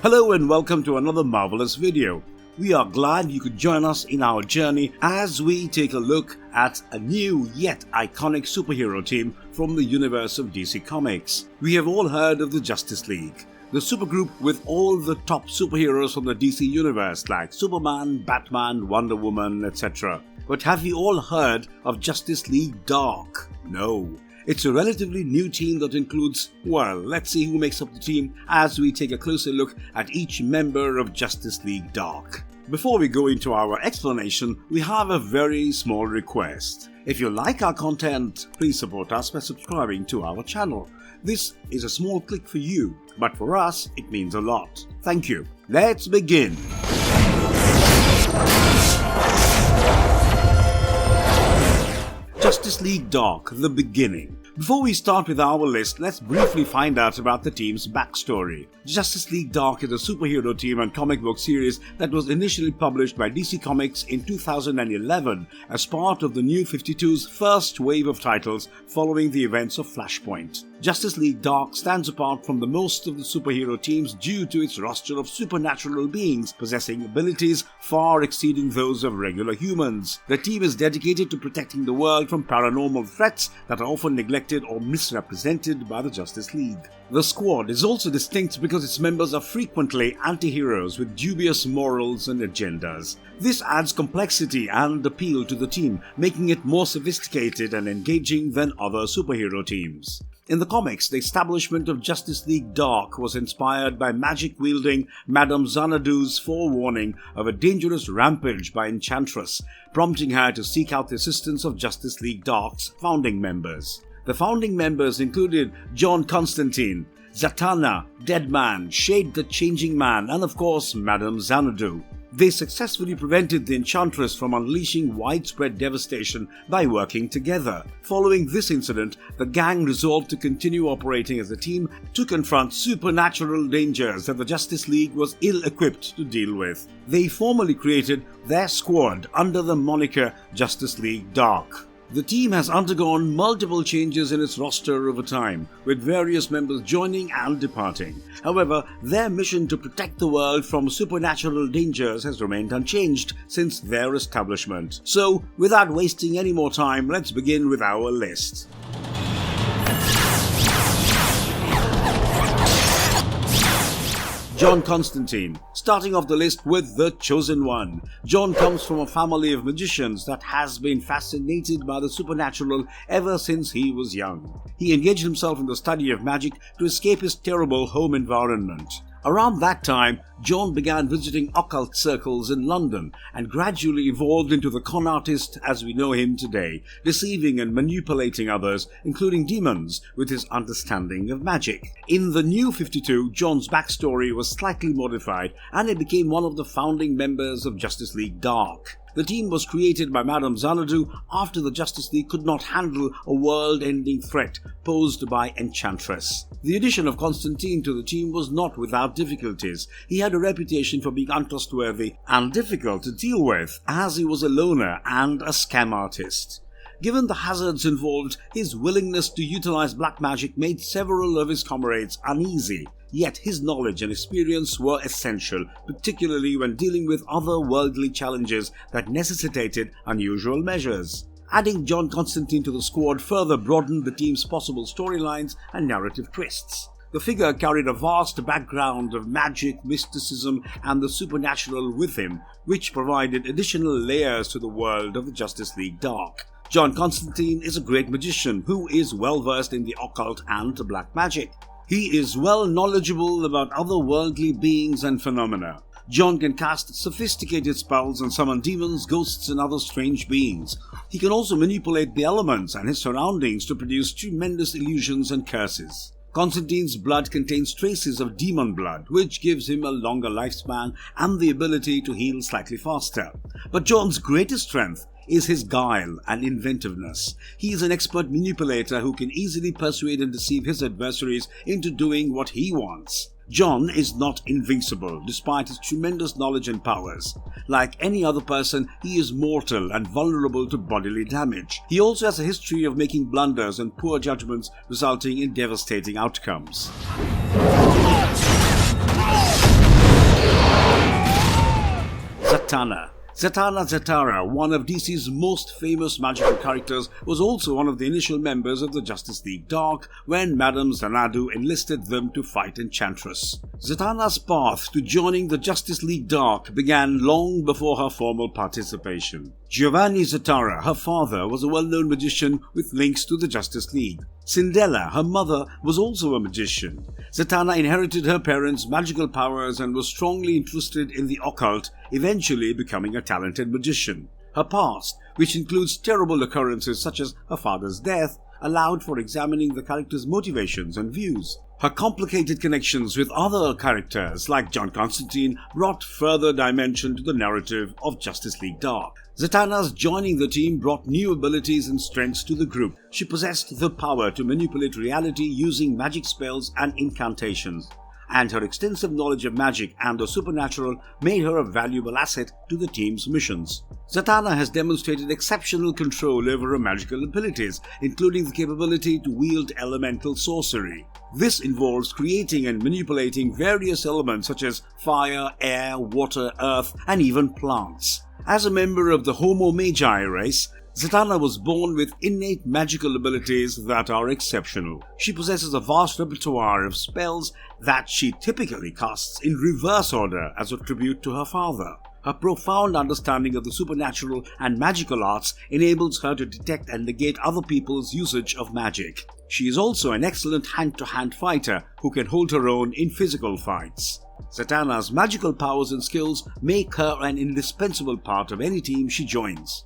Hello and welcome to another marvelous video. We are glad you could join us in our journey as we take a look at a new yet iconic superhero team from the universe of DC Comics. We have all heard of the Justice League, the supergroup with all the top superheroes from the DC universe like Superman, Batman, Wonder Woman, etc. But have you all heard of Justice League Dark? No. It's a relatively new team that includes, well, let's see who makes up the team as we take a closer look at each member of Justice League Dark. Before we go into our explanation, we have a very small request. If you like our content, please support us by subscribing to our channel. This is a small click for you, but for us, it means a lot. Thank you. Let's begin. Justice League Dark, the beginning. Before we start with our list, let's briefly find out about the team's backstory. Justice League Dark is a superhero team and comic book series that was initially published by DC Comics in 2011 as part of the New 52's first wave of titles following the events of Flashpoint. Justice League Dark stands apart from the most of the superhero teams due to its roster of supernatural beings possessing abilities far exceeding those of regular humans. The team is dedicated to protecting the world from paranormal threats that are often neglected or misrepresented by the Justice League. The squad is also distinct because its members are frequently anti-heroes with dubious morals and agendas. This adds complexity and appeal to the team, making it more sophisticated and engaging than other superhero teams. In the comics, the establishment of Justice League Dark was inspired by magic-wielding Madame Xanadu's forewarning of a dangerous rampage by Enchantress, prompting her to seek out the assistance of Justice League Dark's founding members. The founding members included John Constantine, Zatanna, Deadman, Shade the Changing Man, and of course Madame Xanadu. They successfully prevented the Enchantress from unleashing widespread devastation by working together. Following this incident, the gang resolved to continue operating as a team to confront supernatural dangers that the Justice League was ill-equipped to deal with. They formally created their squad under the moniker Justice League Dark. The team has undergone multiple changes in its roster over time, with various members joining and departing. However, their mission to protect the world from supernatural dangers has remained unchanged since their establishment. So, without wasting any more time, let's begin with our list. John Constantine. Starting off the list with the Chosen One. John comes from a family of magicians that has been fascinated by the supernatural ever since he was young. He engaged himself in the study of magic to escape his terrible home environment. Around that time, John began visiting occult circles in London and gradually evolved into the con artist as we know him today, deceiving and manipulating others, including demons, with his understanding of magic. In the New 52, John's backstory was slightly modified and he became one of the founding members of Justice League Dark. The team was created by Madame Xanadu after the Justice League could not handle a world-ending threat posed by Enchantress. The addition of Constantine to the team was not without difficulties. He had a reputation for being untrustworthy and difficult to deal with, as he was a loner and a scam artist. Given the hazards involved, his willingness to utilize black magic made several of his comrades uneasy. Yet his knowledge and experience were essential, particularly when dealing with otherworldly challenges that necessitated unusual measures. Adding John Constantine to the squad further broadened the team's possible storylines and narrative twists. The figure carried a vast background of magic, mysticism, and the supernatural with him, which provided additional layers to the world of the Justice League Dark. John Constantine is a great magician who is well versed in the occult and black magic. He is well knowledgeable about otherworldly beings and phenomena. John can cast sophisticated spells and summon demons, ghosts, and other strange beings. He can also manipulate the elements and his surroundings to produce tremendous illusions and curses. Constantine's blood contains traces of demon blood, which gives him a longer lifespan and the ability to heal slightly faster. But John's greatest strength is his guile and inventiveness. He is an expert manipulator who can easily persuade and deceive his adversaries into doing what he wants. John is not invincible, despite his tremendous knowledge and powers. Like any other person, he is mortal and vulnerable to bodily damage. He also has a history of making blunders and poor judgments, resulting in devastating outcomes. Zatanna. Zatanna Zatara, one of DC's most famous magical characters, was also one of the initial members of the Justice League Dark when Madame Xanadu enlisted them to fight Enchantress. Zatanna's path to joining the Justice League Dark began long before her formal participation. Giovanni Zatara, her father, was a well-known magician with links to the Justice League. Cindella, her mother, was also a magician. Zatanna inherited her parents' magical powers and was strongly interested in the occult, eventually becoming a talented magician. Her past, which includes terrible occurrences such as her father's death, allowed for examining the character's motivations and views. Her complicated connections with other characters like John Constantine brought further dimension to the narrative of Justice League Dark. Zatanna's joining the team brought new abilities and strengths to the group. She possessed the power to manipulate reality using magic spells and incantations, and her extensive knowledge of magic and the supernatural made her a valuable asset to the team's missions. Zatanna has demonstrated exceptional control over her magical abilities, including the capability to wield elemental sorcery. This involves creating and manipulating various elements such as fire, air, water, earth, and even plants. As a member of the Homo Magi race, Zatanna was born with innate magical abilities that are exceptional. She possesses a vast repertoire of spells that she typically casts in reverse order as a tribute to her father. Her profound understanding of the supernatural and magical arts enables her to detect and negate other people's usage of magic. She is also an excellent hand-to-hand fighter who can hold her own in physical fights. Zatanna's magical powers and skills make her an indispensable part of any team she joins.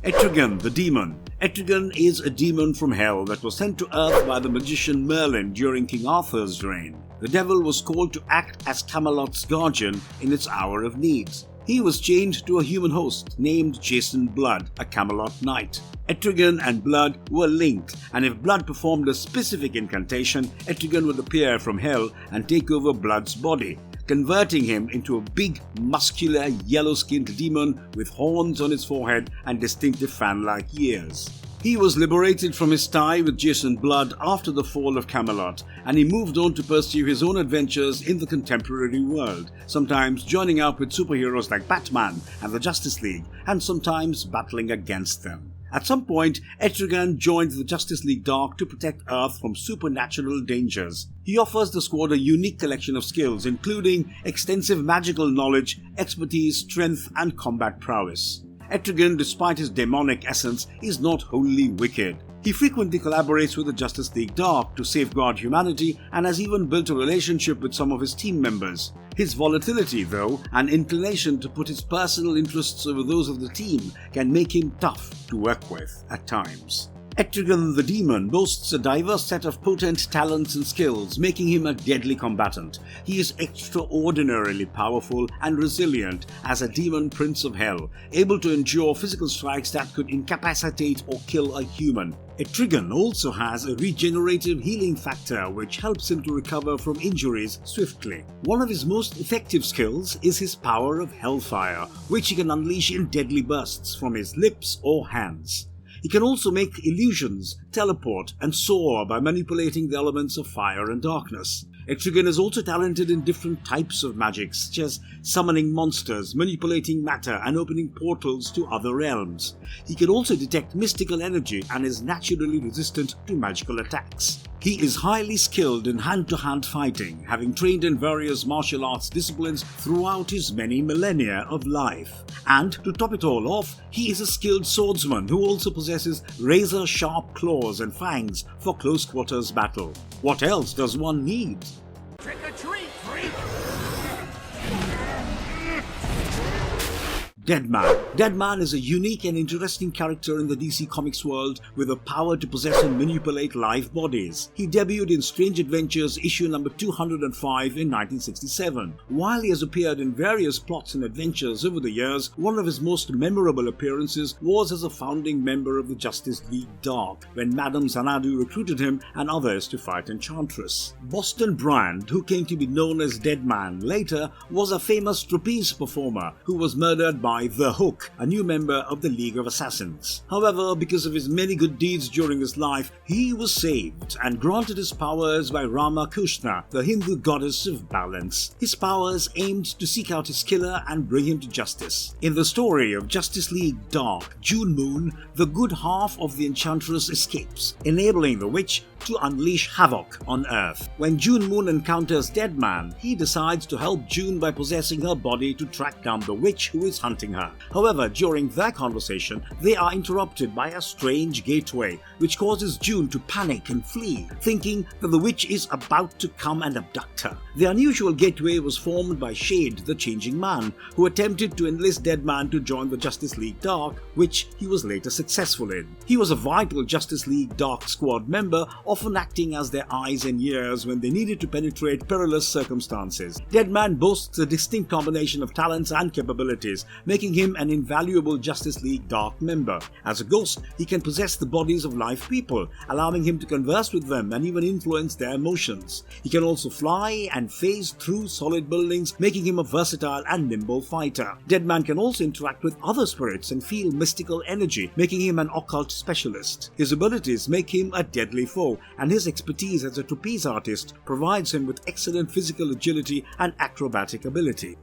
Etrigan the Demon. Etrigan is a demon from hell that was sent to Earth by the magician Merlin during King Arthur's reign. The devil was called to act as Camelot's guardian in its hour of need. He was chained to a human host named Jason Blood, a Camelot knight. Etrigan and Blood were linked, and if Blood performed a specific incantation, Etrigan would appear from hell and take over Blood's body, converting him into a big, muscular, yellow-skinned demon with horns on his forehead and distinctive fan-like ears. He was liberated from his tie with Jason Blood after the fall of Camelot, and he moved on to pursue his own adventures in the contemporary world, sometimes joining up with superheroes like Batman and the Justice League, and sometimes battling against them. At some point, Etrigan joined the Justice League Dark to protect Earth from supernatural dangers. He offers the squad a unique collection of skills, including extensive magical knowledge, expertise, strength, and combat prowess. Etrigan, despite his demonic essence, is not wholly wicked. He frequently collaborates with the Justice League Dark to safeguard humanity and has even built a relationship with some of his team members. His volatility, though, and inclination to put his personal interests over those of the team can make him tough to work with at times. Etrigan the Demon boasts a diverse set of potent talents and skills, making him a deadly combatant. He is extraordinarily powerful and resilient as a demon prince of hell, able to endure physical strikes that could incapacitate or kill a human. Etrigan also has a regenerative healing factor which helps him to recover from injuries swiftly. One of his most effective skills is his power of hellfire, which he can unleash in deadly bursts from his lips or hands. He can also make illusions, teleport, and soar by manipulating the elements of fire and darkness. Etrigan is also talented in different types of magic, such as summoning monsters, manipulating matter, and opening portals to other realms. He can also detect mystical energy and is naturally resistant to magical attacks. He is highly skilled in hand-to-hand fighting, having trained in various martial arts disciplines throughout his many millennia of life. And to top it all off, he is a skilled swordsman who also possesses razor-sharp claws and fangs for close-quarters battle. What else does one need? Trick or treat, freak! Deadman. Deadman is a unique and interesting character in the DC Comics world with the power to possess and manipulate live bodies. He debuted in Strange Adventures issue number 205 in 1967. While he has appeared in various plots and adventures over the years, one of his most memorable appearances was as a founding member of the Justice League Dark, when Madame Xanadu recruited him and others to fight Enchantress. Boston Brand, who came to be known as Deadman later, was a famous trapeze performer who was murdered by by The Hook, a new member of the League of Assassins. However, because of his many good deeds during his life, he was saved and granted his powers by Rama Krishna, the Hindu goddess of balance. His powers aimed to seek out his killer and bring him to justice. In the story of Justice League Dark, June Moon, the good half of the Enchantress escapes, enabling the witch to unleash havoc on Earth. When June Moon encounters Deadman, he decides to help June by possessing her body to track down the witch who is hunting her. However, during their conversation, they are interrupted by a strange gateway, which causes June to panic and flee, thinking that the witch is about to come and abduct her. The unusual gateway was formed by Shade, the Changing Man, who attempted to enlist Deadman to join the Justice League Dark, which he was later successful in. He was a vital Justice League Dark squad member, often acting as their eyes and ears when they needed to penetrate perilous circumstances. Deadman boasts a distinct combination of talents and capabilities, making him an invaluable Justice League Dark member. As a ghost, he can possess the bodies of live people, allowing him to converse with them and even influence their emotions. He can also fly and phase through solid buildings, making him a versatile and nimble fighter. Deadman can also interact with other spirits and feel mystical energy, making him an occult specialist. His abilities make him a deadly foe, and his expertise as a trapeze artist provides him with excellent physical agility and acrobatic ability.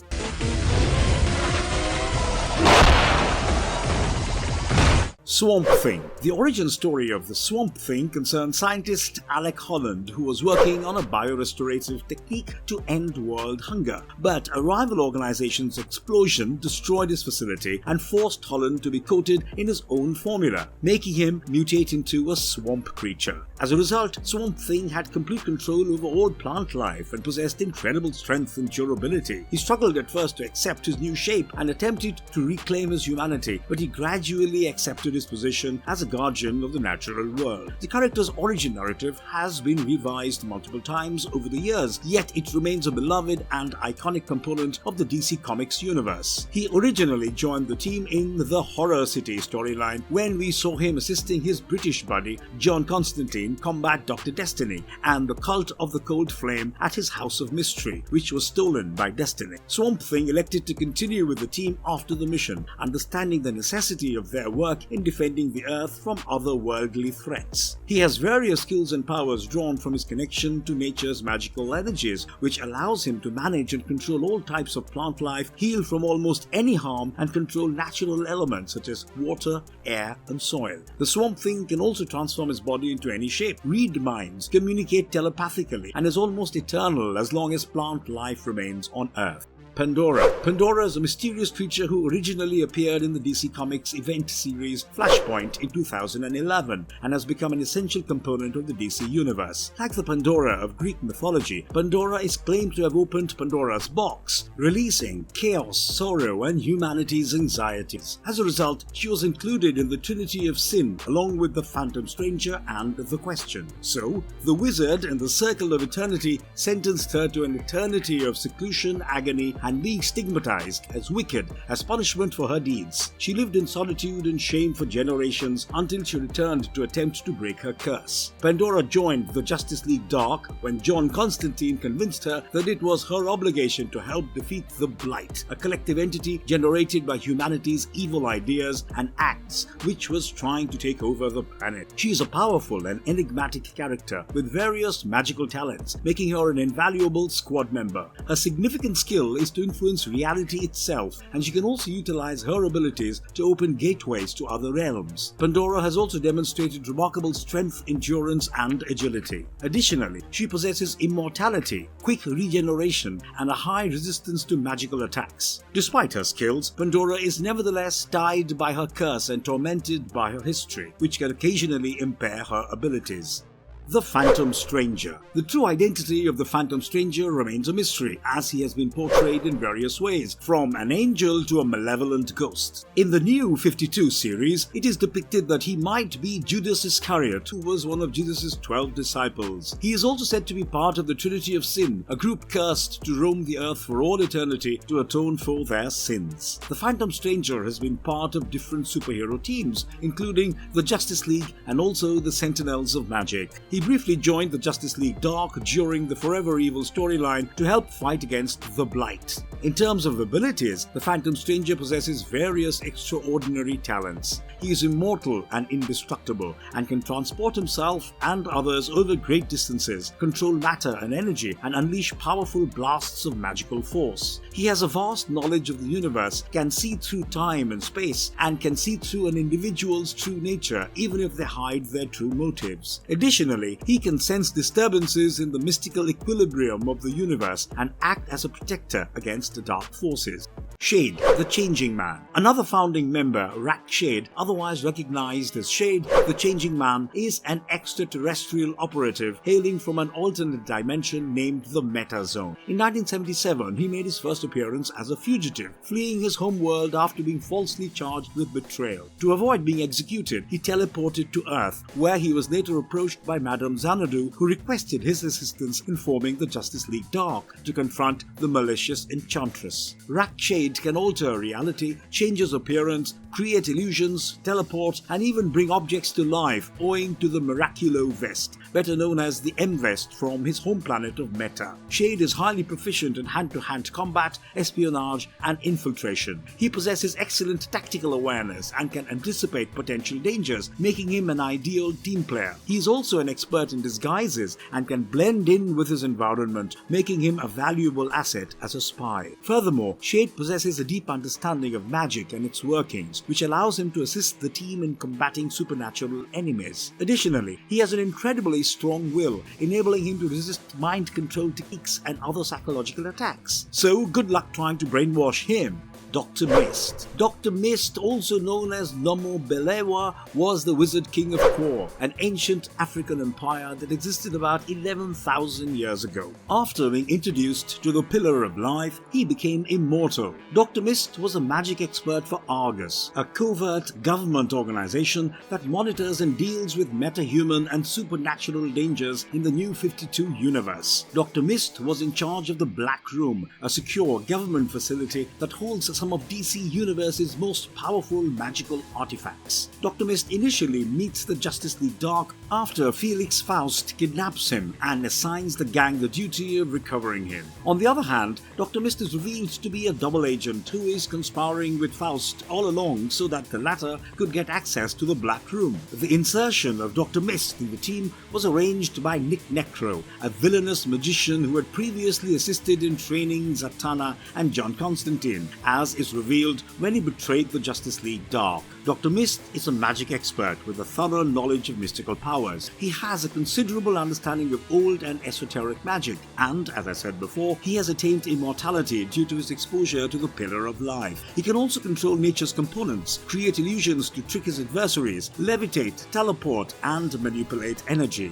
Swamp Thing. The origin story of the Swamp Thing concerns scientist Alec Holland, who was working on a biorestorative technique to end world hunger. But a rival organization's explosion destroyed his facility and forced Holland to be coated in his own formula, making him mutate into a swamp creature. As a result, Swamp Thing had complete control over all plant life and possessed incredible strength and durability. He struggled at first to accept his new shape and attempted to reclaim his humanity, but he gradually accepted his position as a guardian of the natural world. The character's origin narrative has been revised multiple times over the years, yet it remains a beloved and iconic component of the DC Comics universe. He originally joined the team in the Horror City storyline when we saw him assisting his British buddy John Constantine combat Dr. Destiny and the Cult of the Cold Flame at his House of Mystery, which was stolen by Destiny. Swamp Thing elected to continue with the team after the mission, understanding the necessity of their work in defending the Earth from otherworldly threats. He has various skills and powers drawn from his connection to nature's magical energies, which allows him to manage and control all types of plant life, heal from almost any harm, and control natural elements such as water, air, and soil. The Swamp Thing can also transform his body into any shape, read minds, communicate telepathically, and is almost eternal as long as plant life remains on Earth. Pandora. Pandora is a mysterious creature who originally appeared in the DC Comics event series Flashpoint in 2011 and has become an essential component of the DC universe. Like the Pandora of Greek mythology, Pandora is claimed to have opened Pandora's box, releasing chaos, sorrow, and humanity's anxieties. As a result, she was included in the Trinity of Sin along with the Phantom Stranger and the Question. So, the Wizard in the Circle of Eternity sentenced her to an eternity of seclusion, agony, and being stigmatized as wicked as punishment for her deeds. She lived in solitude and shame for generations until she returned to attempt to break her curse. Pandora joined the Justice League Dark when John Constantine convinced her that it was her obligation to help defeat the Blight, a collective entity generated by humanity's evil ideas and acts which was trying to take over the planet. She is a powerful and enigmatic character with various magical talents, making her an invaluable squad member. Her significant skill is to influence reality itself, and she can also utilize her abilities to open gateways to other realms. Pandora has also demonstrated remarkable strength, endurance, and agility. Additionally, she possesses immortality, quick regeneration, and a high resistance to magical attacks. Despite her skills, Pandora is nevertheless tied by her curse and tormented by her history, which can occasionally impair her abilities. The Phantom Stranger. The true identity of the Phantom Stranger remains a mystery, as he has been portrayed in various ways, from an angel to a malevolent ghost. In the new 52 series, it is depicted that he might be Judas Iscariot, who was one of Jesus' 12 disciples. He is also said to be part of the Trinity of Sin, a group cursed to roam the earth for all eternity to atone for their sins. The Phantom Stranger has been part of different superhero teams, including the Justice League and also the Sentinels of Magic. He briefly joined the Justice League Dark during the Forever Evil storyline to help fight against the Blight. In terms of abilities, the Phantom Stranger possesses various extraordinary talents. He is immortal and indestructible and can transport himself and others over great distances, control matter and energy, and unleash powerful blasts of magical force. He has a vast knowledge of the universe, can see through time and space, and can see through an individual's true nature even if they hide their true motives. Additionally, he can sense disturbances in the mystical equilibrium of the universe and act as a protector against the dark forces. Shade, the Changing Man. Another founding member, Rak Shade, otherwise recognized as Shade, the Changing Man, is an extraterrestrial operative hailing from an alternate dimension named the Meta Zone. In 1977, he made his first appearance as a fugitive, fleeing his homeworld after being falsely charged with betrayal. To avoid being executed, he teleported to Earth, where he was later approached by Madame Xanadu, who requested his assistance in forming the Justice League Dark to confront the malicious Enchantress. Rak Shade can alter reality, change his appearance, create illusions, teleport, and even bring objects to life owing to the Miraculo Vest, better known as the M-Vest from his home planet of Meta. Shade is highly proficient in hand-to-hand combat, espionage, and infiltration. He possesses excellent tactical awareness and can anticipate potential dangers, making him an ideal team player. He is also an expert in disguises and can blend in with his environment, making him a valuable asset as a spy. Furthermore, Shade possesses a deep understanding of magic and its workings, which allows him to assist the team in combating supernatural enemies. Additionally, he has an incredibly strong will, enabling him to resist mind control techniques and other psychological attacks. So good luck trying to brainwash him. Dr. Mist. Dr. Mist, also known as Nomo Belewa, was the Wizard King of Kor, an ancient African empire that existed about 11,000 years ago. After being introduced to the Pillar of Life, he became immortal. Dr. Mist was a magic expert for Argus, a covert government organization that monitors and deals with metahuman and supernatural dangers in the New 52 universe. Dr. Mist was in charge of the Black Room, a secure government facility that holds some of DC Universe's most powerful magical artifacts. Dr. Mist initially meets the Justice League Dark after Felix Faust kidnaps him and assigns the gang the duty of recovering him. On the other hand, Dr. Mist is revealed to be a double agent who is conspiring with Faust all along so that the latter could get access to the Black Room. The insertion of Dr. Mist in the team was arranged by Nick Necro, a villainous magician who had previously assisted in training Zatanna and John Constantine, as is revealed when he betrayed the Justice League Dark. Dr. Mist is a magic expert with a thorough knowledge of mystical powers. He has a considerable understanding of old and esoteric magic, and, as I said before, he has attained immortality due to his exposure to the Pillar of Life. He can also control nature's components, create illusions to trick his adversaries, levitate, teleport, and manipulate energy.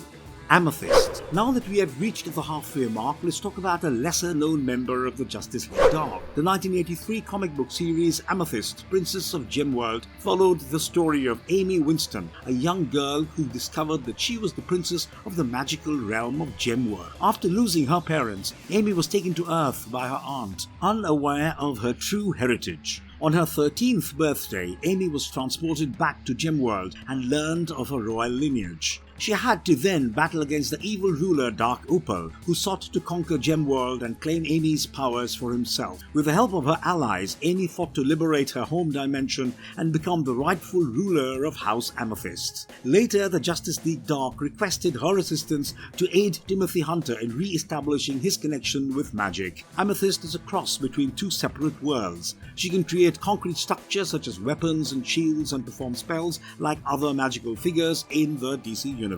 Amethyst. Now that we have reached the halfway mark, let's talk about a lesser-known member of the Justice League Dark. The 1983 comic book series Amethyst, Princess of Gemworld, followed the story of Amy Winston, a young girl who discovered that she was the princess of the magical realm of Gemworld. After losing her parents, Amy was taken to Earth by her aunt, unaware of her true heritage. On her 13th birthday, Amy was transported back to Gemworld and learned of her royal lineage. She had to then battle against the evil ruler Dark Opal, who sought to conquer Gemworld and claim Amy's powers for himself. With the help of her allies, Amy fought to liberate her home dimension and become the rightful ruler of House Amethyst. Later, the Justice League Dark requested her assistance to aid Timothy Hunter in re-establishing his connection with magic. Amethyst is a cross between two separate worlds. She can create concrete structures such as weapons and shields and perform spells like other magical figures in the DC universe.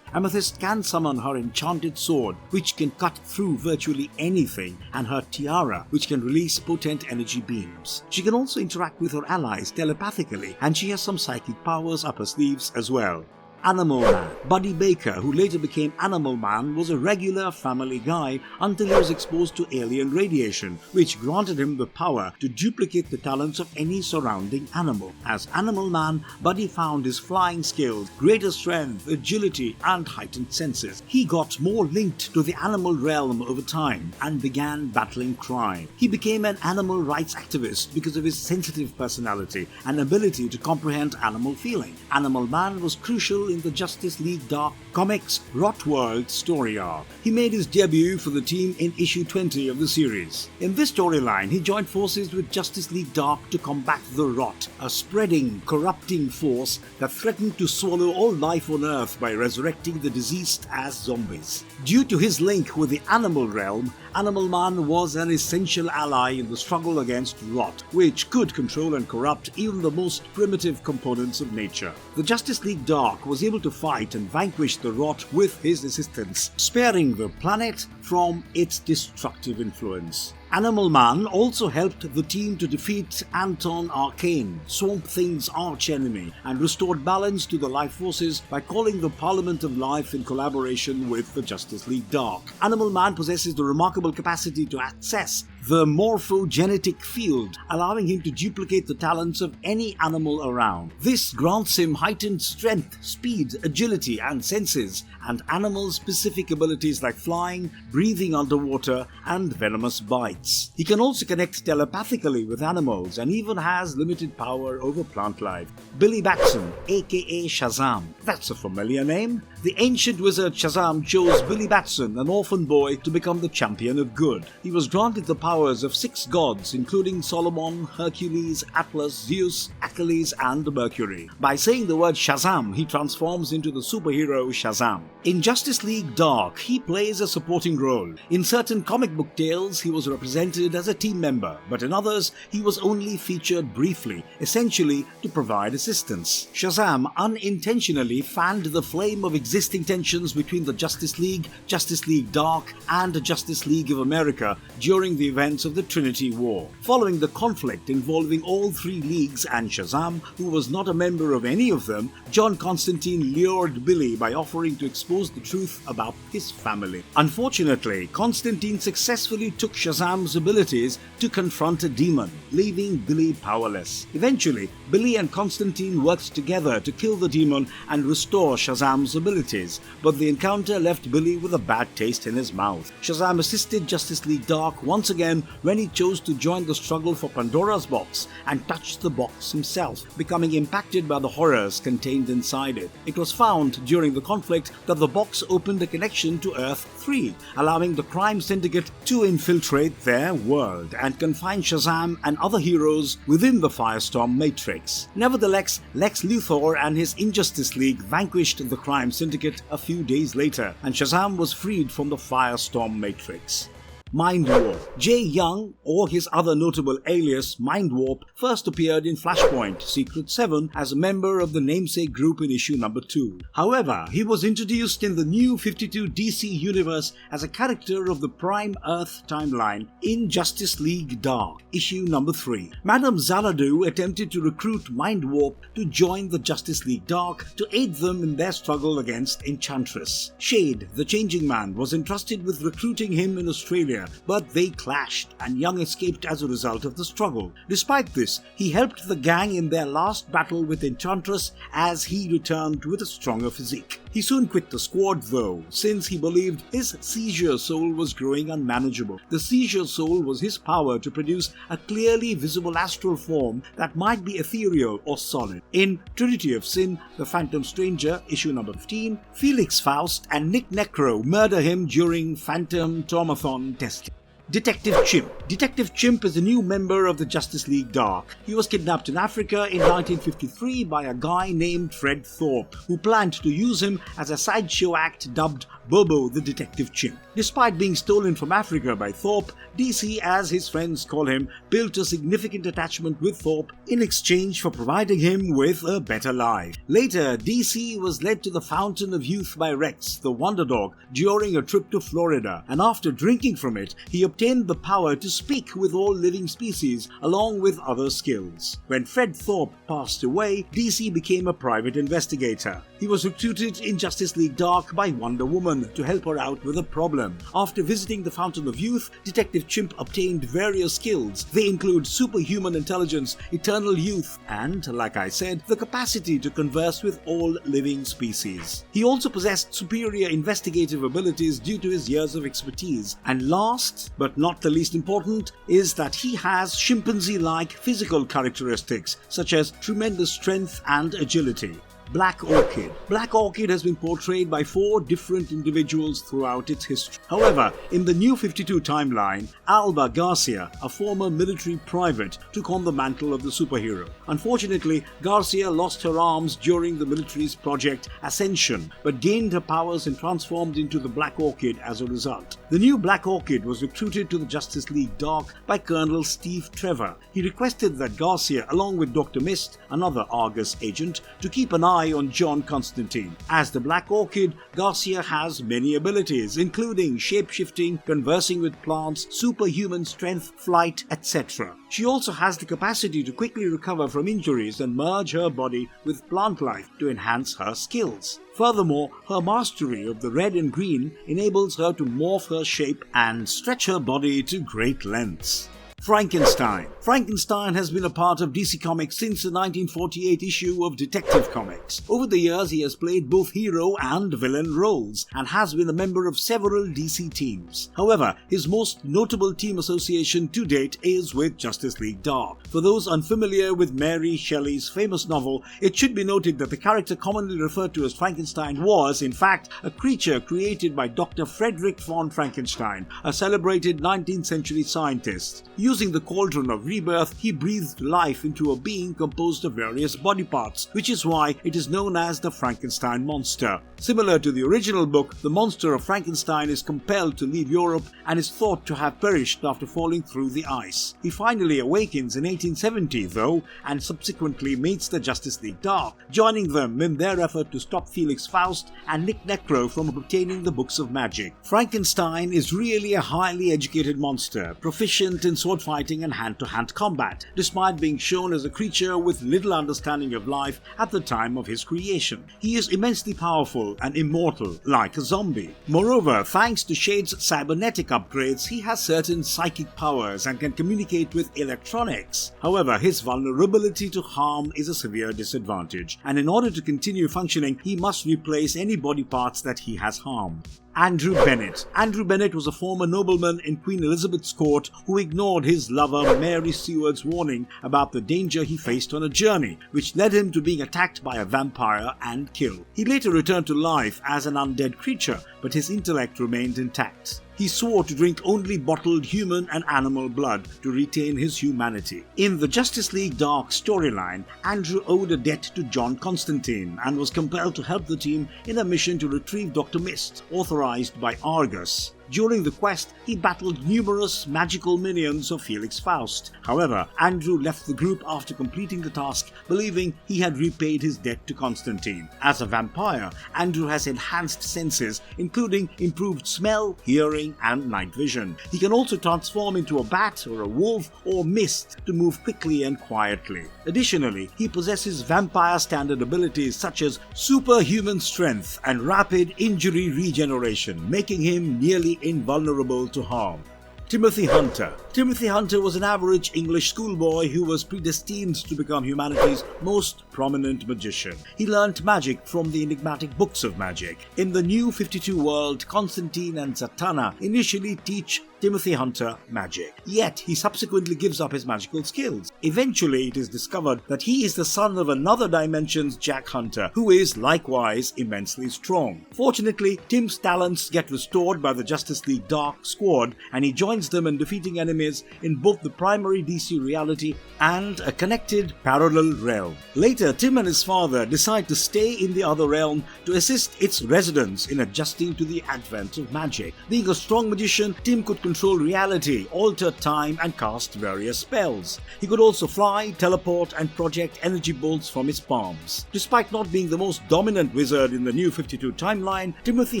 Amethyst can summon her enchanted sword, which can cut through virtually anything, and her tiara, which can release potent energy beams. She can also interact with her allies telepathically, and she has some psychic powers up her sleeves as well. Animal Man. Buddy Baker, who later became Animal Man, was a regular family guy until he was exposed to alien radiation, which granted him the power to duplicate the talents of any surrounding animal. As Animal Man, Buddy found his flying skills, greater strength, agility, and heightened senses. He got more linked to the animal realm over time and began battling crime. He became an animal rights activist because of his sensitive personality and ability to comprehend animal feeling. Animal Man was crucial title in the Justice League Dark Comics Rot World story arc. He made his debut for the team in issue 20 of the series. In this storyline, he joined forces with Justice League Dark to combat the Rot, a spreading, corrupting force that threatened to swallow all life on Earth by resurrecting the deceased as zombies. Due to his link with the animal realm, Animal Man was an essential ally in the struggle against Rot, which could control and corrupt even the most primitive components of nature. The Justice League Dark was able to fight and vanquish the Rot with his assistance, sparing the planet from its destructive influence. Animal Man also helped the team to defeat Anton Arcane, Swamp Thing's archenemy, and restored balance to the life forces by calling the Parliament of Life in collaboration with the Justice League Dark. Animal Man possesses the remarkable capacity to access the morphogenetic field, allowing him to duplicate the talents of any animal around. This grants him heightened strength, speed, agility, and senses, and animal-specific abilities like flying, breathing underwater, and venomous bites. He can also connect telepathically with animals and even has limited power over plant life. Billy Batson, a.k.a. Shazam. That's a familiar name. The ancient wizard Shazam chose Billy Batson, an orphan boy, to become the champion of good. He was granted the powers of 6 gods, including Solomon, Hercules, Atlas, Zeus, Achilles, and Mercury. By saying the word Shazam, he transforms into the superhero Shazam. In Justice League Dark, he plays a supporting role. In certain comic book tales, he was represented as a team member, but in others, he was only featured briefly, essentially to provide assistance. Shazam unintentionally fanned the flame of existing tensions between the Justice League Dark, and Justice League of America during the events of the Trinity War. Following the conflict involving all 3 leagues and Shazam, who was not a member of any of them, John Constantine lured Billy by offering to expose the truth about his family. Unfortunately, Constantine successfully took Shazam's abilities to confront a demon, leaving Billy powerless. Eventually, Billy and Constantine worked together to kill the demon and restore Shazam's abilities, but the encounter left Billy with a bad taste in his mouth. Shazam assisted Justice League Dark once again when he chose to join the struggle for Pandora's box and touched the box himself, becoming impacted by the horrors contained inside it. It was found during the conflict that the box opened a connection to Earth 3, allowing the crime syndicate to infiltrate their world and confine Shazam and other heroes within the Firestorm Matrix. Nevertheless, Lex Luthor and his Injustice League vanquished the crime syndicate a few days later, and Shazam was freed from the Firestorm Matrix. Mindwarp. Jay Young, or his other notable alias Mindwarp, first appeared in Flashpoint Secret 7 as a member of the namesake group in issue number 2. However, he was introduced in the new 52 DC universe as a character of the Prime Earth timeline in Justice League Dark, issue number 3. Madame Xanadu attempted to recruit Mindwarp to join the Justice League Dark to aid them in their struggle against Enchantress. Shade, the Changing Man, was entrusted with recruiting him in Australia, but they clashed, and Young escaped as a result of the struggle. Despite this, he helped the gang in their last battle with Enchantress as he returned with a stronger physique. He soon quit the squad though, since he believed his seizure soul was growing unmanageable. The seizure soul was his power to produce a clearly visible astral form that might be ethereal or solid. In Trinity of Sin, The Phantom Stranger, issue number 15, Felix Faust and Nick Necro murder him during Phantom Tomathon testing. Detective Chimp. Detective Chimp is a new member of the Justice League Dark. He was kidnapped in Africa in 1953 by a guy named Fred Thorpe, who planned to use him as a sideshow act dubbed Bobo the Detective Chimp. Despite being stolen from Africa by Thorpe, DC, as his friends call him, built a significant attachment with Thorpe in exchange for providing him with a better life. Later, DC was led to the Fountain of Youth by Rex, the Wonder Dog, during a trip to Florida, and after drinking from it, he obtained the power to speak with all living species, along with other skills. When Fred Thorpe passed away, DC became a private investigator. He was recruited in Justice League Dark by Wonder Woman to help her out with a problem. After visiting the Fountain of Youth, Detective Chimp obtained various skills. They include superhuman intelligence, eternal youth, and, like I said, the capacity to converse with all living species. He also possessed superior investigative abilities due to his years of expertise. And last, but not the least important, is that he has chimpanzee-like physical characteristics, such as tremendous strength and agility. Black Orchid. Black Orchid has been portrayed by 4 different individuals throughout its history. However, in the New 52 timeline, Alba Garcia, a former military private, took on the mantle of the superhero. Unfortunately, Garcia lost her arms during the military's Project Ascension, but gained her powers and transformed into the Black Orchid as a result. The new Black Orchid was recruited to the Justice League Dark by Colonel Steve Trevor. He requested that Garcia, along with Dr. Mist, another Argus agent, to keep an eye on John Constantine. As the Black Orchid, Garcia has many abilities, including shape-shifting, conversing with plants, superhuman strength, flight, etc. She also has the capacity to quickly recover from injuries and merge her body with plant life to enhance her skills. Furthermore, her mastery of the red and green enables her to morph her shape and stretch her body to great lengths. Frankenstein. Frankenstein has been a part of DC Comics since the 1948 issue of Detective Comics. Over the years, he has played both hero and villain roles and has been a member of several DC teams. However, his most notable team association to date is with Justice League Dark. For those unfamiliar with Mary Shelley's famous novel, it should be noted that the character commonly referred to as Frankenstein was, in fact, a creature created by Dr. Frederick von Frankenstein, a celebrated 19th century scientist. Using the cauldron of rebirth, he breathed life into a being composed of various body parts, which is why it is known as the Frankenstein monster. Similar to the original book, the monster of Frankenstein is compelled to leave Europe and is thought to have perished after falling through the ice. He finally awakens in 1870, though, and subsequently meets the Justice League Dark, joining them in their effort to stop Felix Faust and Nick Necro from obtaining the books of magic. Frankenstein is really a highly educated monster, proficient in sword fighting and hand-to-hand combat, despite being shown as a creature with little understanding of life at the time of his creation. He is immensely powerful and immortal, like a zombie. Moreover, thanks to Shade's cybernetic upgrades, he has certain psychic powers and can communicate with electronics. However, his vulnerability to harm is a severe disadvantage, and in order to continue functioning, he must replace any body parts that he has harmed. Andrew Bennett. Andrew Bennett was a former nobleman in Queen Elizabeth's court who ignored his lover Mary Seward's warning about the danger he faced on a journey, which led him to being attacked by a vampire and killed. He later returned to life as an undead creature, but his intellect remained intact. He swore to drink only bottled human and animal blood to retain his humanity. In the Justice League Dark storyline, Andrew owed a debt to John Constantine and was compelled to help the team in a mission to retrieve Dr. Mist, authorized by Argus. During the quest, he battled numerous magical minions of Felix Faust. However, Andrew left the group after completing the task, believing he had repaid his debt to Constantine. As a vampire, Andrew has enhanced senses, including improved smell, hearing, and night vision. He can also transform into a bat or a wolf or mist to move quickly and quietly. Additionally, he possesses vampire standard abilities such as superhuman strength and rapid injury regeneration, making him nearly invulnerable to harm. Timothy Hunter. Timothy Hunter was an average English schoolboy who was predestined to become humanity's most prominent magician. He learnt magic from the enigmatic books of magic. In the New 52 world, Constantine and Zatanna initially teach Timothy Hunter magic. Yet, he subsequently gives up his magical skills. Eventually, it is discovered that he is the son of another dimension's Jack Hunter, who is likewise immensely strong. Fortunately, Tim's talents get restored by the Justice League Dark squad, and he joins them in defeating enemies in both the primary DC reality and a connected parallel realm. Later, Tim and his father decide to stay in the other realm to assist its residents in adjusting to the advent of magic. Being a strong magician, Tim could control reality, alter time, and cast various spells. He could also fly, teleport, and project energy bolts from his palms. Despite not being the most dominant wizard in the New 52 timeline, Timothy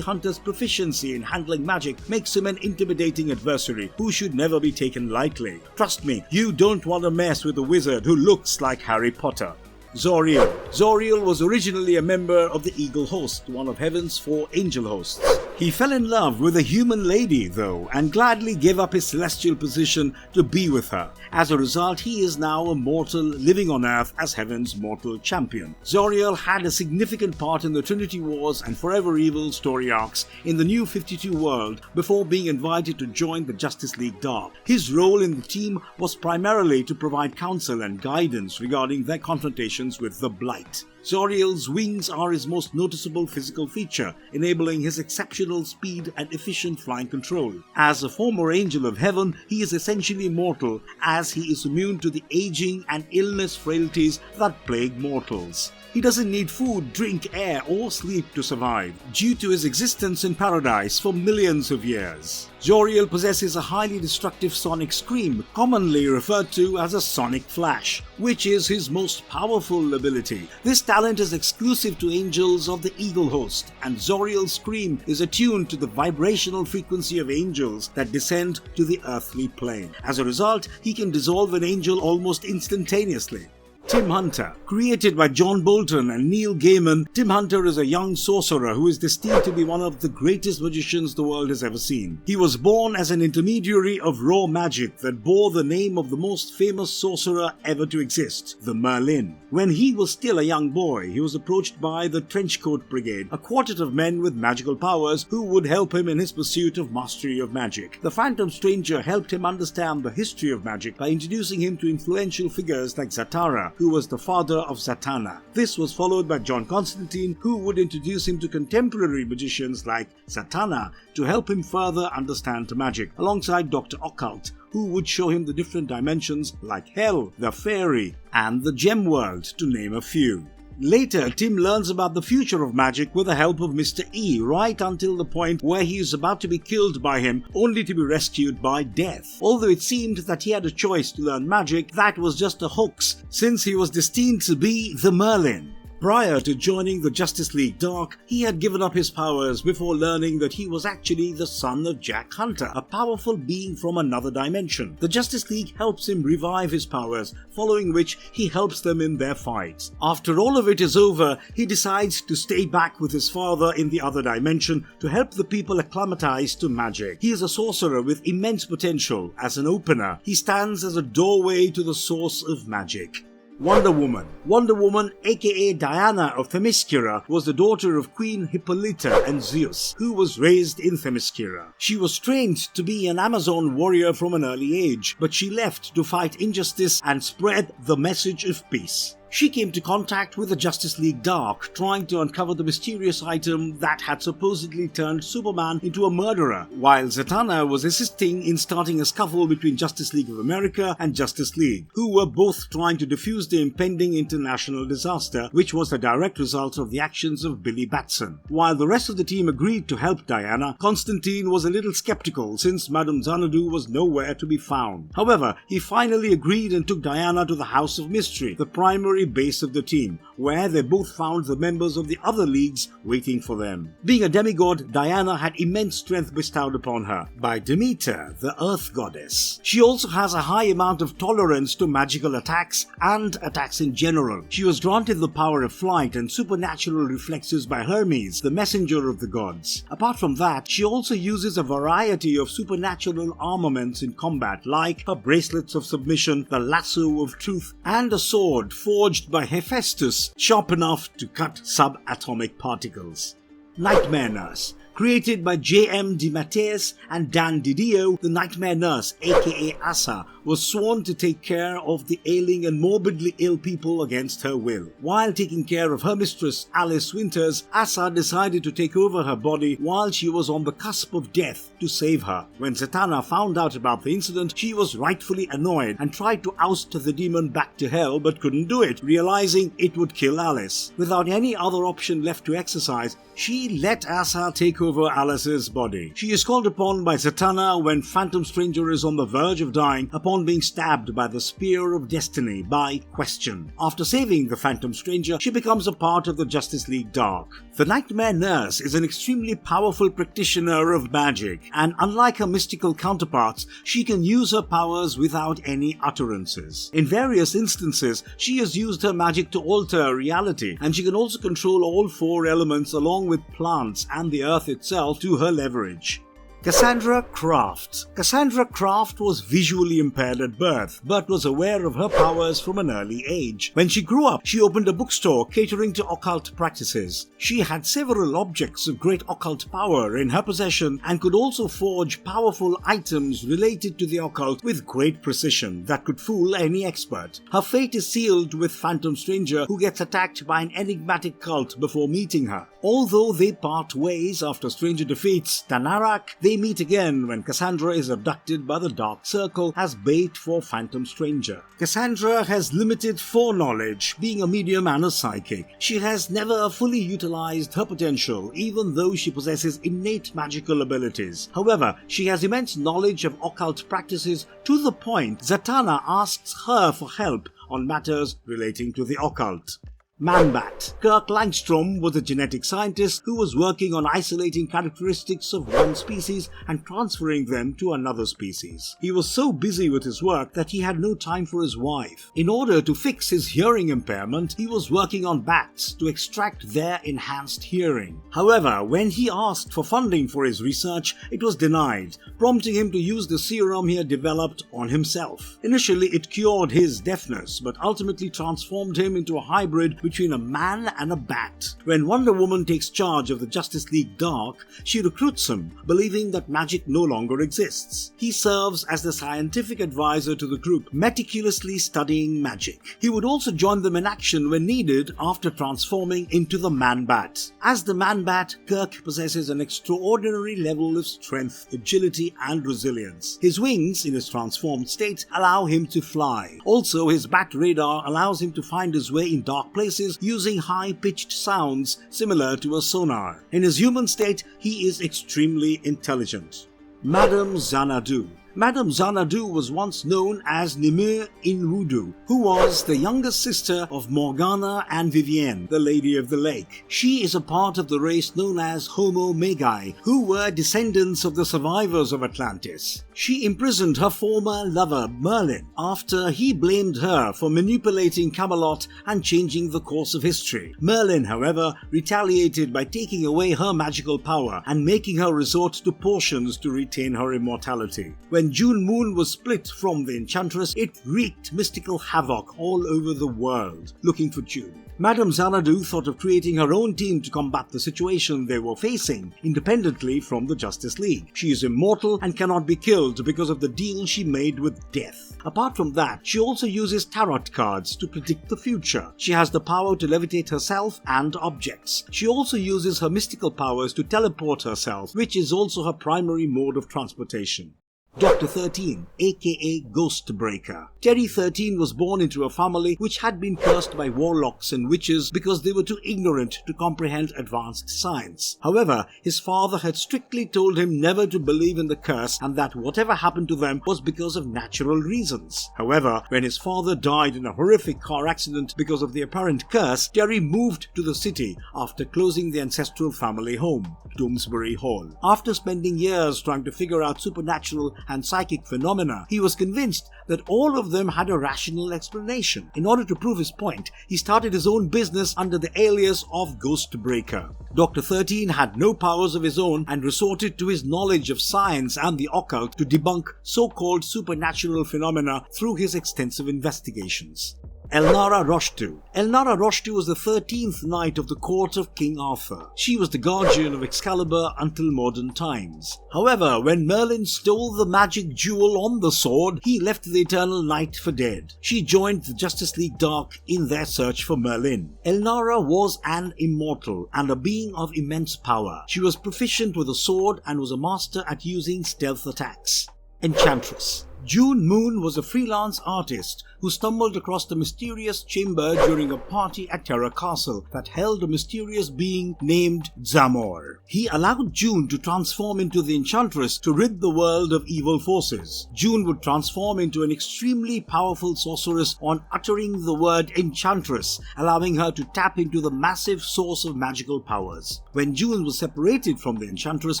Hunter's proficiency in handling magic makes him an intimidating adversary who should never be taken lightly. Trust me, you don't want to mess with a wizard who looks like Harry Potter. Zoriel. Zoriel was originally a member of the Eagle Host, one of Heaven's 4 angel hosts. He fell in love with a human lady, though, and gladly gave up his celestial position to be with her. As a result, he is now a mortal living on Earth as Heaven's mortal champion. Zoriel had a significant part in the Trinity Wars and Forever Evil story arcs in the New 52 world before being invited to join the Justice League Dark. His role in the team was primarily to provide counsel and guidance regarding their confrontations with the Blight. Zoriel's wings are his most noticeable physical feature, enabling his exceptional speed and efficient flying control. As a former angel of heaven, he is essentially mortal, as he is immune to the aging and illness frailties that plague mortals. He doesn't need food, drink, air, or sleep to survive, due to his existence in paradise for millions of years. Zoriel possesses a highly destructive sonic scream, commonly referred to as a sonic flash, which is his most powerful ability. This talent is exclusive to angels of the Eagle Host, and Zoriel's scream is attuned to the vibrational frequency of angels that descend to the earthly plane. As a result, he can dissolve an angel almost instantaneously. Tim Hunter. Created by John Bolton and Neil Gaiman, Tim Hunter is a young sorcerer who is destined to be one of the greatest magicians the world has ever seen. He was born as an intermediary of raw magic that bore the name of the most famous sorcerer ever to exist, the Merlin. When he was still a young boy, he was approached by the Trenchcoat Brigade, a quartet of men with magical powers who would help him in his pursuit of mastery of magic. The Phantom Stranger helped him understand the history of magic by introducing him to influential figures like Zatara, who was the father of Zatanna. This was followed by John Constantine, who would introduce him to contemporary magicians like Zatanna to help him further understand magic, alongside Dr. Occult, who would show him the different dimensions like Hell, the Fairy, and the Gem World, to name a few. Later, Tim learns about the future of magic with the help of Mr. E, right until the point where he is about to be killed by him, only to be rescued by death. Although it seemed that he had a choice to learn magic, that was just a hoax, since he was destined to be the Merlin. Prior to joining the Justice League Dark, he had given up his powers before learning that he was actually the son of Jack Hunter, a powerful being from another dimension. The Justice League helps him revive his powers, following which he helps them in their fights. After all of it is over, he decides to stay back with his father in the other dimension to help the people acclimatize to magic. He is a sorcerer with immense potential. As an opener, he stands as a doorway to the source of magic. Wonder Woman. Wonder Woman, a.k.a. Diana of Themyscira, was the daughter of Queen Hippolyta and Zeus, who was raised in Themyscira. She was trained to be an Amazon warrior from an early age, but she left to fight injustice and spread the message of peace. She came to contact with the Justice League Dark, trying to uncover the mysterious item that had supposedly turned Superman into a murderer, while Zatanna was assisting in starting a scuffle between Justice League of America and Justice League, who were both trying to defuse the impending international disaster, which was the direct result of the actions of Billy Batson. While the rest of the team agreed to help Diana, Constantine was a little skeptical since Madame Xanadu was nowhere to be found. However, he finally agreed and took Diana to the House of Mystery, the primary base of the team, where they both found the members of the other leagues waiting for them. Being a demigod, Diana had immense strength bestowed upon her by Demeter, the Earth Goddess. She also has a high amount of tolerance to magical attacks and attacks in general. She was granted the power of flight and supernatural reflexes by Hermes, the messenger of the gods. Apart from that, she also uses a variety of supernatural armaments in combat, like her bracelets of submission, the lasso of truth, and a sword forged by Hephaestus, sharp enough to cut subatomic particles. Nightmare Nurse. Created by J.M. DeMatteis and Dan Didio, the Nightmare Nurse, a.k.a. Asa, was sworn to take care of the ailing and morbidly ill people against her will. While taking care of her mistress, Alice Winters, Asa decided to take over her body while she was on the cusp of death to save her. When Zatanna found out about the incident, she was rightfully annoyed and tried to oust the demon back to hell but couldn't do it, realizing it would kill Alice. Without any other option left to exercise, she let Asa take over Alice's body. She is called upon by Zatanna when Phantom Stranger is on the verge of dying upon being stabbed by the Spear of Destiny by Question. After saving the Phantom Stranger, she becomes a part of the Justice League Dark. The Nightmare Nurse is an extremely powerful practitioner of magic, and unlike her mystical counterparts, she can use her powers without any utterances. In various instances, she has used her magic to alter reality, and she can also control all four elements along with plants and the earth itself to her leverage. Cassandra Craft. Cassandra Craft was visually impaired at birth, but was aware of her powers from an early age. When she grew up, she opened a bookstore catering to occult practices. She had several objects of great occult power in her possession and could also forge powerful items related to the occult with great precision that could fool any expert. Her fate is sealed with Phantom Stranger, who gets attacked by an enigmatic cult before meeting her. Although they part ways after Stranger defeats Tanarak, they meet again when Cassandra is abducted by the Dark Circle as bait for Phantom Stranger. Cassandra has limited foreknowledge, being a medium and a psychic. She has never fully utilized her potential, even though she possesses innate magical abilities. However, she has immense knowledge of occult practices to the point Zatanna asks her for help on matters relating to the occult. Man-Bat. Kirk Langstrom was a genetic scientist who was working on isolating characteristics of one species and transferring them to another species. He was so busy with his work that he had no time for his wife. In order to fix his hearing impairment, he was working on bats to extract their enhanced hearing. However, when he asked for funding for his research, it was denied, prompting him to use the serum he had developed on himself. Initially, it cured his deafness, but ultimately transformed him into a hybrid between a man and a bat. When Wonder Woman takes charge of the Justice League Dark, she recruits him, believing that magic no longer exists. He serves as the scientific advisor to the group, meticulously studying magic. He would also join them in action when needed after transforming into the Man-Bat. As the Man-Bat, Kirk possesses an extraordinary level of strength, agility, and resilience. His wings, in his transformed state, allow him to fly. Also, his bat radar allows him to find his way in dark places using high-pitched sounds similar to a sonar. In his human state, he is extremely intelligent. Madame Xanadu. Madame Xanadu was once known as Nimue Inrudu, who was the youngest sister of Morgana and Vivienne, the Lady of the Lake. She is a part of the race known as Homo Magi, who were descendants of the survivors of Atlantis. She imprisoned her former lover, Merlin, after he blamed her for manipulating Camelot and changing the course of history. Merlin, however, retaliated by taking away her magical power and making her resort to potions to retain her immortality. When June Moon was split from the Enchantress, it wreaked mystical havoc all over the world, looking for June. Madame Xanadu thought of creating her own team to combat the situation they were facing, independently from the Justice League. She is immortal and cannot be killed because of the deal she made with death. Apart from that, she also uses tarot cards to predict the future. She has the power to levitate herself and objects. She also uses her mystical powers to teleport herself, which is also her primary mode of transportation. Dr. 13, a.k.a. Ghostbreaker. Terry 13 was born into a family which had been cursed by warlocks and witches because they were too ignorant to comprehend advanced science. However, his father had strictly told him never to believe in the curse and that whatever happened to them was because of natural reasons. However, when his father died in a horrific car accident because of the apparent curse, Terry moved to the city after closing the ancestral family home, Doomsbury Hall. After spending years trying to figure out supernatural and psychic phenomena, he was convinced that all of them had a rational explanation. In order to prove his point, he started his own business under the alias of Ghostbreaker. Dr. 13 had no powers of his own and resorted to his knowledge of science and the occult to debunk so-called supernatural phenomena through his extensive investigations. Elnara Roshtu. Elnara Roshtu was the 13th knight of the court of King Arthur. She was the guardian of Excalibur until modern times. However, when Merlin stole the magic jewel on the sword, he left the Eternal Knight for dead. She joined the Justice League Dark in their search for Merlin. Elnara was an immortal and a being of immense power. She was proficient with a sword and was a master at using stealth attacks. Enchantress. June Moon was a freelance artist who stumbled across the mysterious chamber during a party at Terra Castle that held a mysterious being named Zamor. He allowed June to transform into the Enchantress to rid the world of evil forces. June would transform into an extremely powerful sorceress on uttering the word Enchantress, allowing her to tap into the massive source of magical powers. When June was separated from the Enchantress,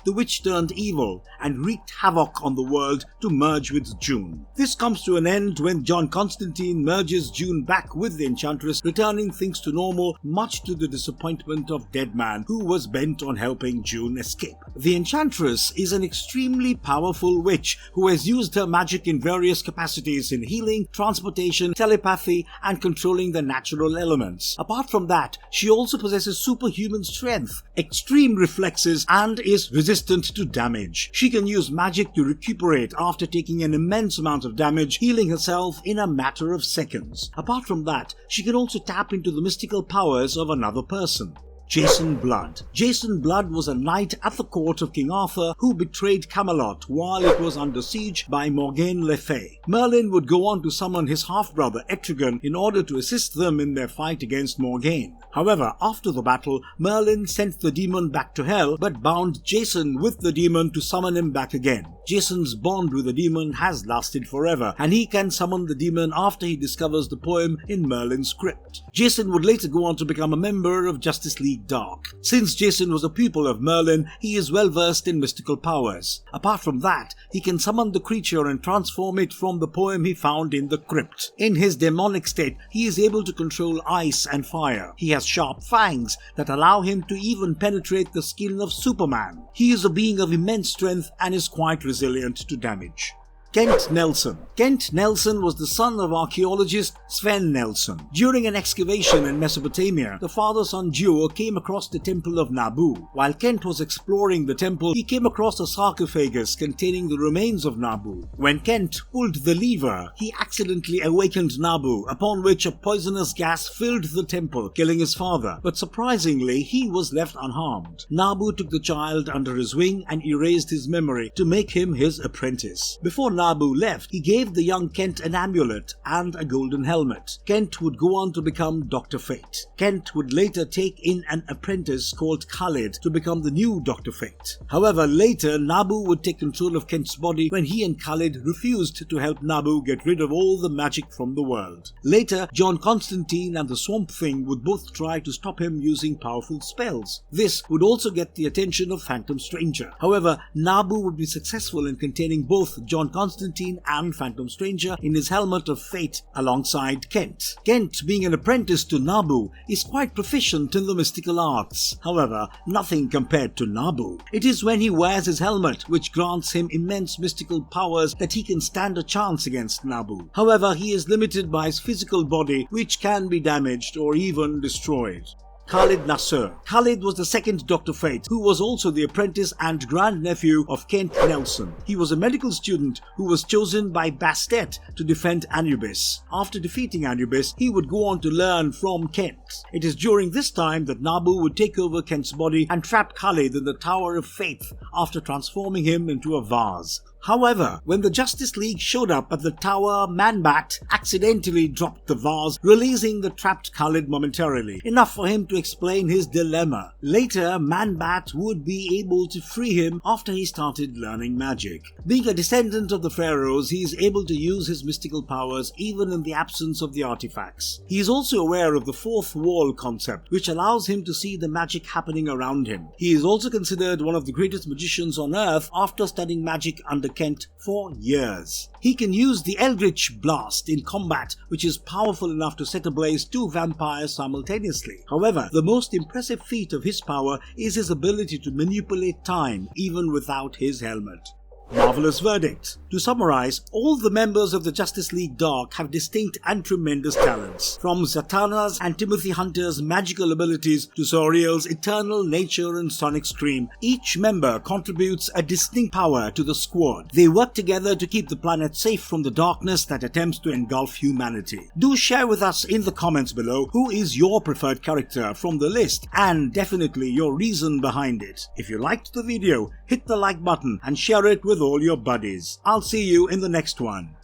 the witch turned evil and wreaked havoc on the world to merge with June. This comes to an end when John Constantine Constantine merges June back with the Enchantress, returning things to normal, much to the disappointment of Deadman, who was bent on helping June escape. The Enchantress is an extremely powerful witch who has used her magic in various capacities in healing, transportation, telepathy, and controlling the natural elements. Apart from that, she also possesses superhuman strength, extreme reflexes, and is resistant to damage. She can use magic to recuperate after taking an immense amount of damage, healing herself in a matter of seconds. Apart from that, she can also tap into the mystical powers of another person. Jason Blood. Jason Blood was a knight at the court of King Arthur who betrayed Camelot while it was under siege by Morgane le Fay. Merlin would go on to summon his half-brother Etrigan in order to assist them in their fight against Morgane. However, after the battle, Merlin sent the demon back to hell but bound Jason with the demon to summon him back again. Jason's bond with the demon has lasted forever, and he can summon the demon after he discovers the poem in Merlin's crypt. Jason would later go on to become a member of Justice League Dark. Since Jason was a pupil of Merlin, he is well versed in mystical powers. Apart from that, he can summon the creature and transform it from the poem he found in the crypt. In his demonic state, he is able to control ice and fire. He has sharp fangs that allow him to even penetrate the skin of Superman. He is a being of immense strength and is quite resilient to damage. Kent Nelson. Kent Nelson was the son of archaeologist Sven Nelson. During an excavation in Mesopotamia, the father-son duo came across the temple of Nabu. While Kent was exploring the temple, he came across a sarcophagus containing the remains of Nabu. When Kent pulled the lever, he accidentally awakened Nabu, upon which a poisonous gas filled the temple, killing his father. But surprisingly, he was left unharmed. Nabu took the child under his wing and erased his memory to make him his apprentice. Before Nabu left, he gave the young Kent an amulet and a golden helmet. Kent would go on to become Dr. Fate. Kent would later take in an apprentice called Khalid to become the new Dr. Fate. However, later Nabu would take control of Kent's body when he and Khalid refused to help Nabu get rid of all the magic from the world. Later, John Constantine and the Swamp Thing would both try to stop him using powerful spells. This would also get the attention of Phantom Stranger. However, Nabu would be successful in containing both John Constantine and Phantom Stranger in his helmet of fate alongside Kent. Kent, being an apprentice to Nabu, is quite proficient in the mystical arts. However, nothing compared to Nabu. It is when he wears his helmet, which grants him immense mystical powers, that he can stand a chance against Nabu. However, he is limited by his physical body, which can be damaged or even destroyed. Khalid Nasser. Khalid was the second Dr. Fate, who was also the apprentice and grandnephew of Kent Nelson. He was a medical student who was chosen by Bastet to defend Anubis. After defeating Anubis, he would go on to learn from Kent. It is during this time that Nabu would take over Kent's body and trap Khalid in the Tower of Faith after transforming him into a vase. However, when the Justice League showed up at the tower, Man-Bat accidentally dropped the vase, releasing the trapped Khalid momentarily, enough for him to explain his dilemma. Later, Man-Bat would be able to free him after he started learning magic. Being a descendant of the pharaohs, he is able to use his mystical powers even in the absence of the artifacts. He is also aware of the fourth wall concept, which allows him to see the magic happening around him. He is also considered one of the greatest magicians on earth after studying magic under Kent for years. He can use the Eldritch Blast in combat, which is powerful enough to set ablaze two vampires simultaneously. However, the most impressive feat of his power is his ability to manipulate time even without his helmet. Marvelous verdict. To summarize, all the members of the Justice League Dark have distinct and tremendous talents. From Zatanna's and Timothy Hunter's magical abilities to Zoriel's eternal nature and sonic scream, each member contributes a distinct power to the squad. They work together to keep the planet safe from the darkness that attempts to engulf humanity. Do share with us in the comments below who is your preferred character from the list and definitely your reason behind it. If you liked the video, hit the like button and share it with all your buddies. I'll see you in the next one.